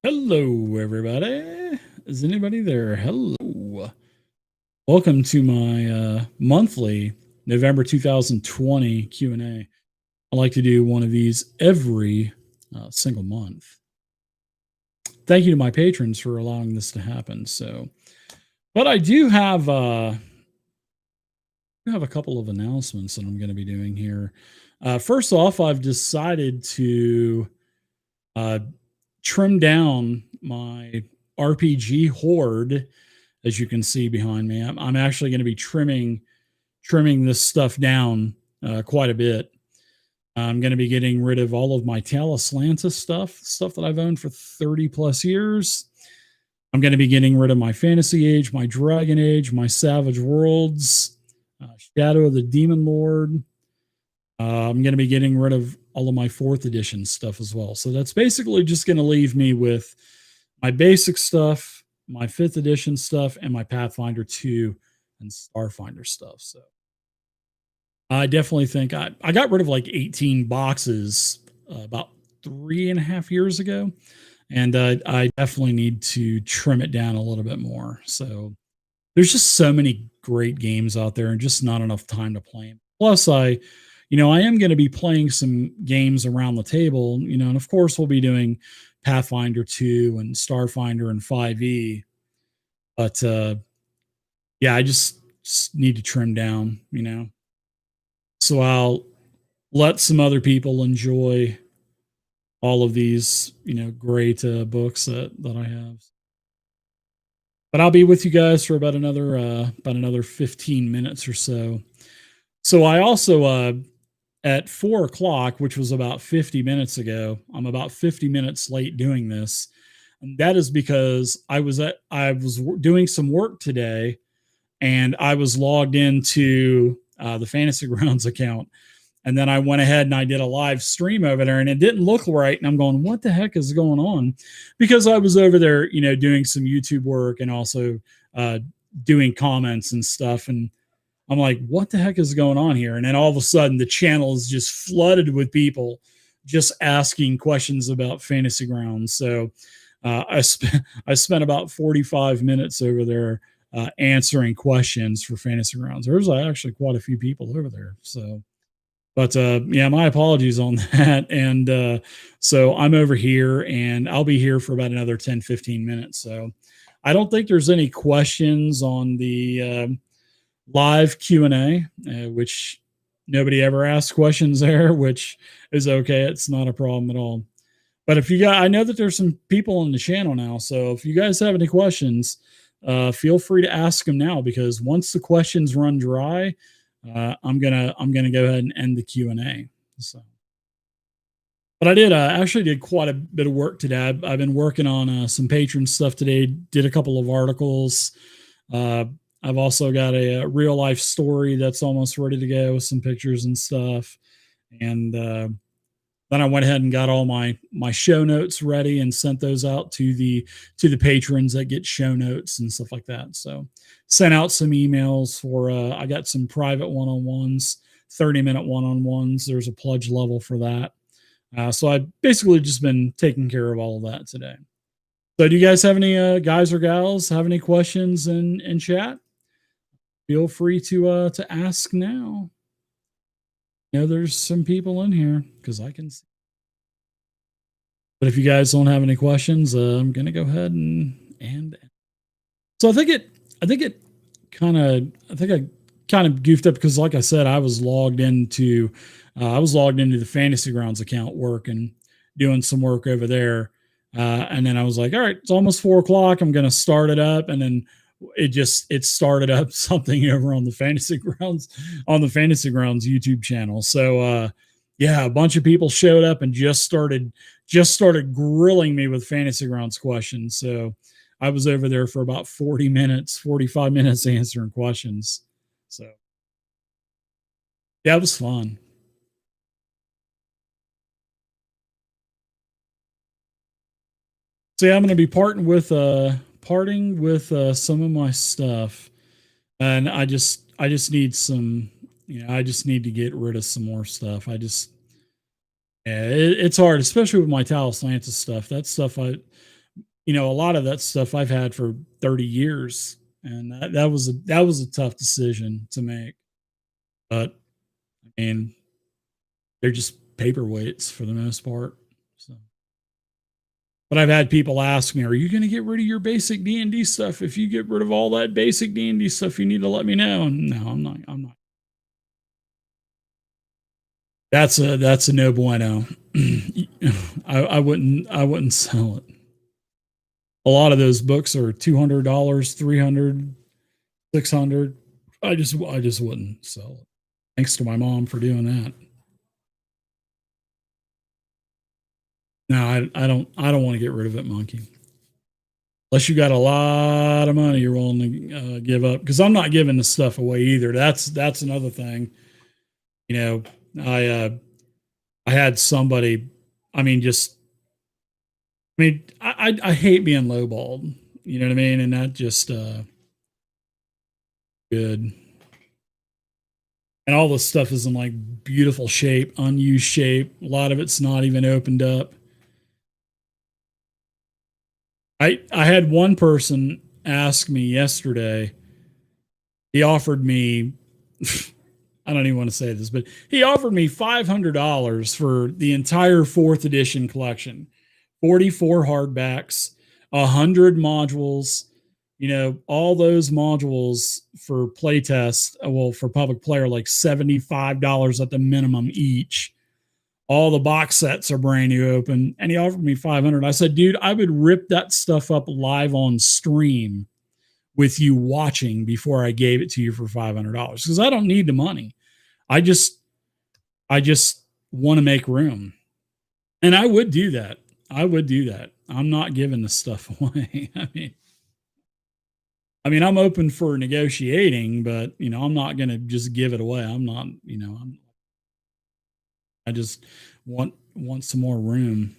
Hello, everybody. Is anybody there? Hello. Welcome to my monthly November 2020 Q&A. I like to do one of these every single month. Thank you to my patrons for allowing this to happen. But I do have a couple of announcements that I'm going to be doing here. First off, I've decided to uh, trim down my RPG horde. As you can see behind me, I'm actually going to be trimming this stuff down quite a bit. I'm going to be getting rid of all of my Talislantis stuff that I've owned for 30 plus years. I'm going to be getting rid of my Fantasy Age, my Dragon Age, my Savage Worlds, Shadow of the Demon Lord. I'm going to be getting rid of all of my fourth edition stuff as well. So that's basically just going to leave me with my basic stuff, my fifth edition stuff, and my Pathfinder 2 and Starfinder stuff. So I definitely think I got rid of like 18 boxes about 3.5 years ago. And I definitely need to trim it down a little bit more. So there's just so many great games out there and just not enough time to play them. Plus, I am going to be playing some games around the table, and of course we'll be doing Pathfinder 2 and Starfinder and 5e. But yeah, I just need to trim down. So I'll let some other people enjoy all of these, great books that I have. But I'll be with you guys for about another 15 minutes or so. So I also at 4 o'clock, which was about 50 minutes ago, I'm about 50 minutes late doing this. And that is because I was doing some work today and I was logged into the Fantasy Grounds account. And then I went ahead and I did a live stream over there and it didn't look right. And I'm going, what the heck is going on? Because I was over there, doing some YouTube work and also doing comments and stuff. And I'm like, what the heck is going on here? And then all of a sudden the channel is just flooded with people just asking questions about Fantasy Grounds. So I spent about 45 minutes over there answering questions for Fantasy Grounds. There's actually quite a few people over there. So but yeah, my apologies on that. And so I'm over here and I'll be here for about another 10, 15 minutes. So I don't think there's any questions on the live Q&A, which nobody ever asks questions there, which is okay. It's not a problem at all. But if you got, I know that there's some people on the channel now. So if you guys have any questions, feel free to ask them now, because once the questions run dry, I'm gonna go ahead and end the Q&A. So, but I actually did quite a bit of work today. I've been working on some patron stuff today. Did a couple of articles. Uh, I've also got a real life story that's almost ready to go with some pictures and stuff. And then I went ahead and got all my show notes ready and sent those out to the patrons that get show notes and stuff like that. So sent out some emails for I got some private one-on-ones, 30-minute one-on-ones. There's a pledge level for that. So I've basically just been taking care of all of that today. So do you guys have any guys or gals have any questions in chat? Feel free to ask now. There's some people in here because I can see. But if you guys don't have any questions, I'm gonna go ahead and so I think I kind of goofed up because, like I said, I was logged into the Fantasy Grounds account working, doing some work over there, and then I was like, all right, it's almost 4 o'clock. I'm gonna start it up, and then it started up something over on the Fantasy Grounds YouTube channel. So yeah, a bunch of people showed up and just started grilling me with Fantasy Grounds questions. So I was over there for about 45 minutes answering questions. So yeah, it was fun. So yeah, I'm going to be parting with some of my stuff, and I just need some, I just need to get rid of some more stuff. Yeah, it's hard, especially with my Talos stuff. That stuff a lot of that stuff I've had for 30 years, and that was a tough decision to make. But I mean, they're just paperweights for the most part. So, but I've had people ask me, "Are you going to get rid of your basic D and D stuff? If you get rid of all that basic D and D stuff, you need to let me know." And no, I'm not. I'm not. That's a no bueno. I wouldn't sell it. A lot of those books are $200, 300, 600. I just wouldn't sell it. Thanks to my mom for doing that. No, I don't want to get rid of it, monkey. Unless you got a lot of money you're willing to give up, because I'm not giving the stuff away either. That's another thing. You know, I uh, I had somebody. I mean, just I hate being lowballed. You know what I mean? And that just good. And all this stuff is in like beautiful shape, unused shape. A lot of it's not even opened up. I had one person ask me yesterday. He offered me I don't even want to say this, but he offered me $500 for the entire fourth edition collection, 44 hardbacks, 100 modules, all those modules for playtest, well, for public player, like $75 at the minimum each. All the box sets are brand new open. And he offered me 500. I said, dude, I would rip that stuff up live on stream with you watching before I gave it to you for $500 because I don't need the money. I just I just want to make room. And I would do that. I would do that. I'm not giving the stuff away. I mean, I'm open for negotiating, but I'm not going to just give it away. I'm not, I just want some more room.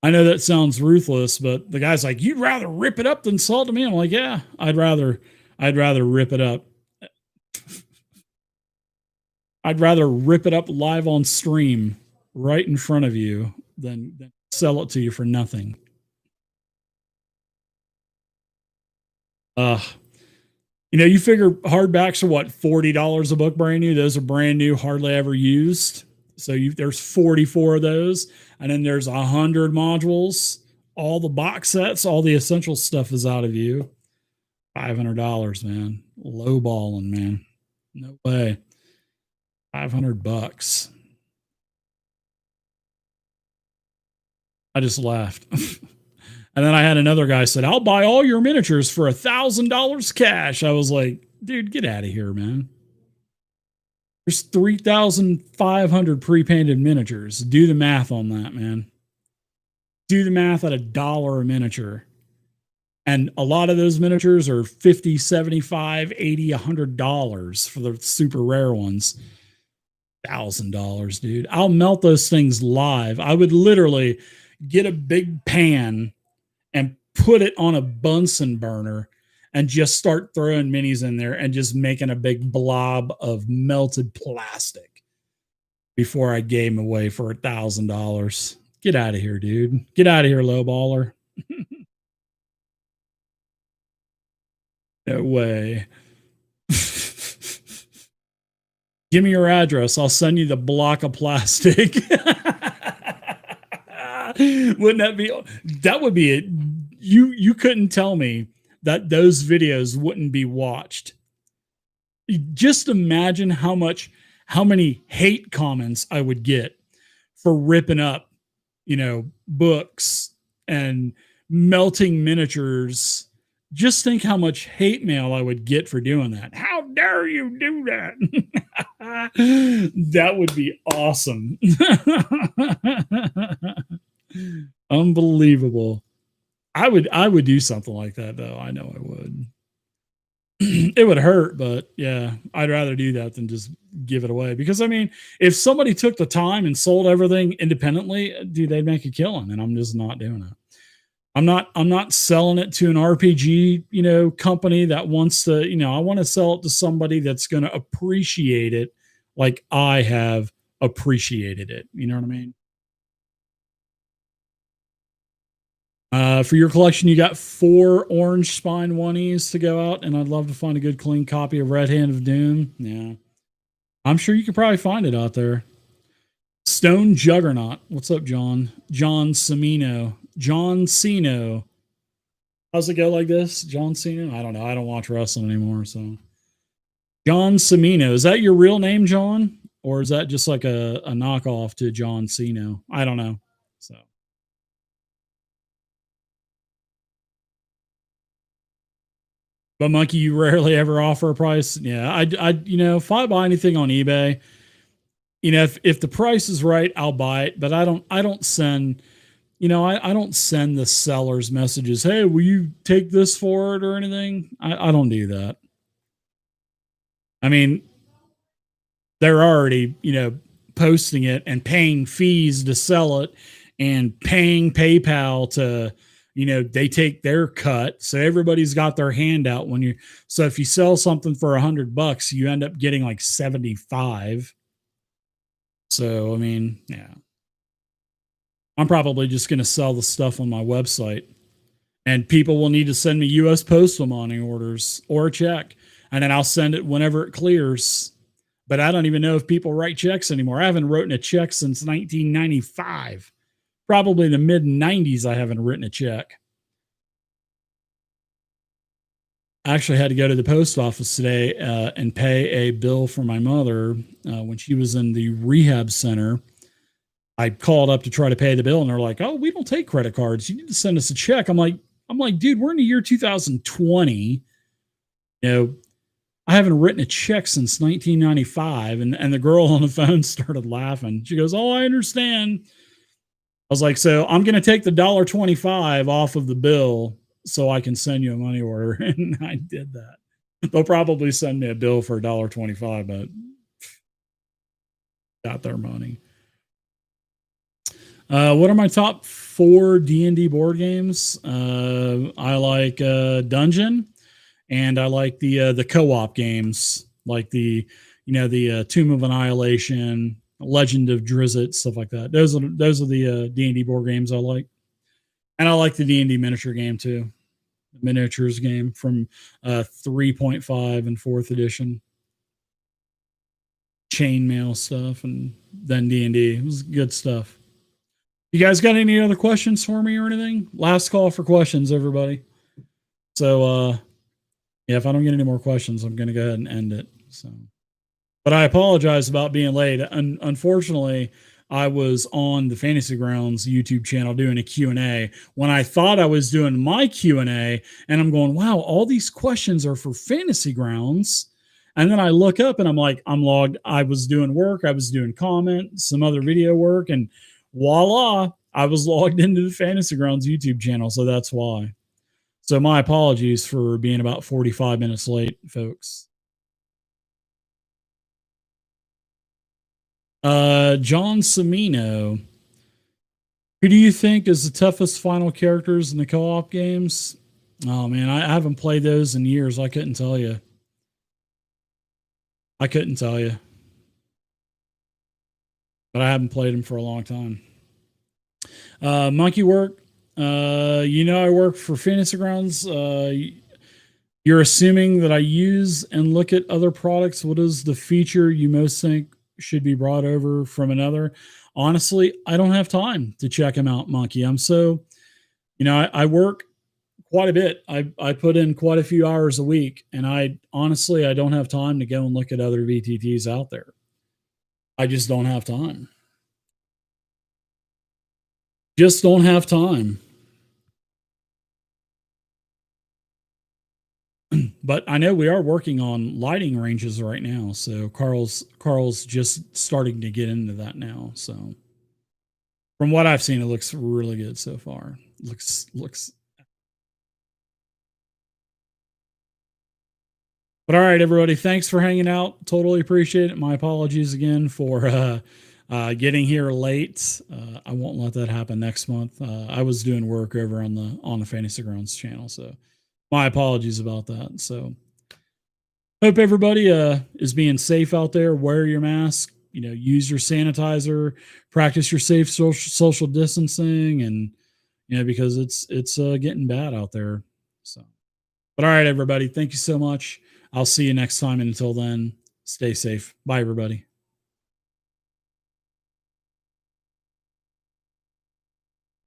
I know that sounds ruthless, but the guy's like, "You'd rather rip it up than sell it to me?" I'm like, "Yeah, I'd rather rip it up. I'd rather rip it up live on stream right in front of you than sell it to you for nothing." Uh, you figure hardbacks are what, $40 a book brand new. Those are brand new, hardly ever used. So there's 44 of those, and then there's 100 modules. All the box sets, all the essential stuff is out of you. $500, man. Low balling, man. No way. $500. I just laughed. And then I had another guy said, "I'll buy all your miniatures for $1,000 cash." I was like, "Dude, get out of here, man. There's 3,500 pre-painted miniatures. Do the math on that, man. Do the math at $1 a miniature. And a lot of those miniatures are 50, 75, 80, $100 for the super rare ones. $1,000, dude. I'll melt those things live. I would literally get a big pan and put it on a Bunsen burner and just start throwing minis in there and just making a big blob of melted plastic before I gave them away for $1,000. Get out of here, dude. Get out of here, lowballer. No way. Give me your address. I'll send you the block of plastic. Wouldn't that be? That would be it. You couldn't tell me that those videos wouldn't be watched. Just imagine how many hate comments I would get for ripping up, books and melting miniatures. Just think how much hate mail I would get for doing that. How dare you do that? That would be awesome. Unbelievable. I would do something like that though. I know I would. It would hurt, but yeah, I'd rather do that than just give it away. Because I mean, if somebody took the time and sold everything independently, dude, they'd make a killing, and I'm just not doing it. I'm not selling it to an RPG, company that wants to, I want to sell it to somebody that's going to appreciate it like I have appreciated it. You know what I mean? For your collection, you got 4 orange spine 1Es to go out, and I'd love to find a good clean copy of Red Hand of Doom. Yeah. I'm sure you can probably find it out there. Stone Juggernaut. What's up, John? John Cimino. John Cena. How's it go like this? John Cena? I don't know. I don't watch wrestling anymore. So, John Cimino. Is that your real name, John? Or is that just like a knockoff to John Cena? I don't know. So, but Monkey, you rarely ever offer a price. Yeah, if I buy anything on eBay, if the price is right, I'll buy it. But I don't send, I don't send the sellers messages. Hey, will you take this for it or anything? I don't do that. I mean, they're already, posting it and paying fees to sell it and paying PayPal to, they take their cut. So everybody's got their hand out so if you sell something for $100, you end up getting like 75. So, I mean, yeah, I'm probably just going to sell the stuff on my website, and people will need to send me US postal money orders or a check, and then I'll send it whenever it clears. But I don't even know if people write checks anymore. I haven't written a check since 1995. Probably the mid 90s, I haven't written a check. I actually had to go to the post office today and pay a bill for my mother when she was in the rehab center. I called up to try to pay the bill, and they're like, "Oh, we don't take credit cards. You need to send us a check." I'm like, dude, we're in the year 2020. I haven't written a check since 1995. And the girl on the phone started laughing. She goes, "Oh, I understand." I was like, "So I'm going to take the $1.25 off of the bill so I can send you a money order." And I did that. They'll probably send me a bill for $1.25, but got their money. What are my top 4 D&D board games? I like Dungeon, and I like the co-op games, like the Tomb of Annihilation, Legend of Drizzt, stuff like that. Those are the D&D board games I like, and I like the D&D miniature game too, the miniatures game from 3.5 and 4th edition, chainmail stuff, and then D&D. It was good stuff. You guys got any other questions for me or anything? Last call for questions, everybody. So, yeah, if I don't get any more questions, I'm going to go ahead and end it. So, but I apologize about being late. Unfortunately, I was on the Fantasy Grounds YouTube channel doing a Q&A when I thought I was doing my Q&A, and I'm going, wow, all these questions are for Fantasy Grounds. And then I look up and I'm like, I'm logged. I was doing work. I was doing comment, some other video work, and voila, I was logged into the Fantasy Grounds YouTube channel. So that's why. So my apologies for being about 45 minutes late, folks. John Cimino. Who do you think is the toughest final characters in the co-op games? Oh man, I haven't played those in years. I couldn't tell you. But I haven't played them for a long time. Monkey Work. I work for Fantasy Grounds. You're assuming that I use and look at other products. What is the feature you most think should be brought over from another? Honestly, I don't have time to check them out, Monkey. I'm so, I work quite a bit. I put in quite a few hours a week, and I don't have time to go and look at other VTTs out there. I just don't have time. Just don't have time. But I know we are working on lighting ranges right now. So Carl's just starting to get into that now. So from what I've seen, it looks really good so far. Looks. But all right, everybody, thanks for hanging out. Totally appreciate it. My apologies again for getting here late. I won't let that happen next month. I was doing work over on the Fantasy Grounds channel, so my apologies about that. So hope everybody is being safe out there. Wear your mask. Use your sanitizer. Practice your safe social distancing, and because it's getting bad out there. So, but all right, everybody, thank you so much. I'll see you next time. And until then, stay safe. Bye, everybody.